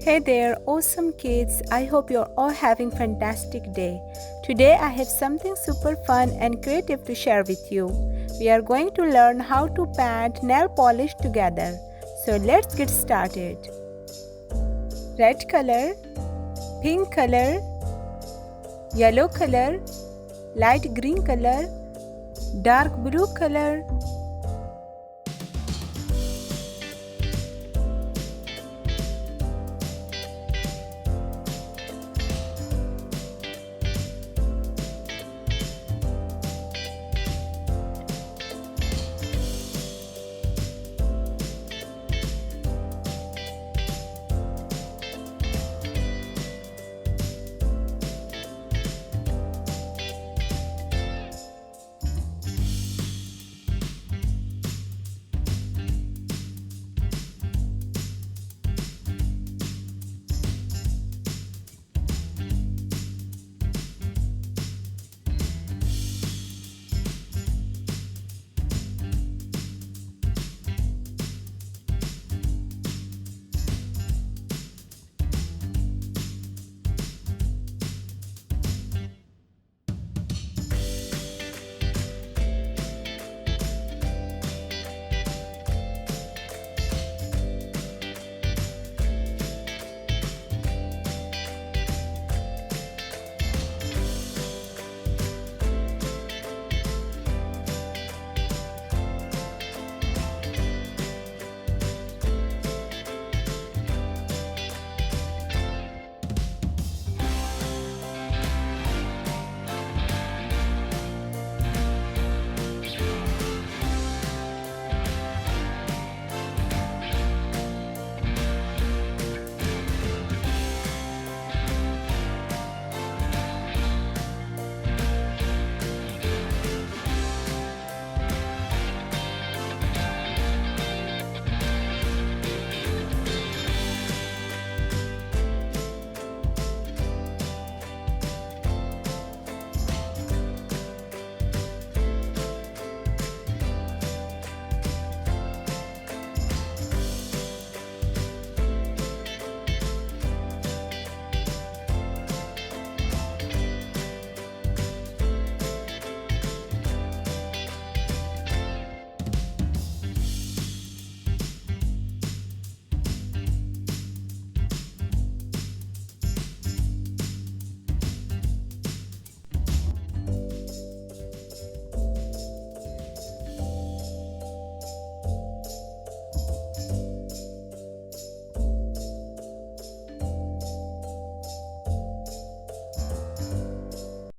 Hey there, awesome kids. I hope you're all having fantastic day. Today I have something super fun and creative to share with you. We are going to learn how to pat nail polish together. So let's get started. Red color, pink color, yellow color, light green color, dark blue color,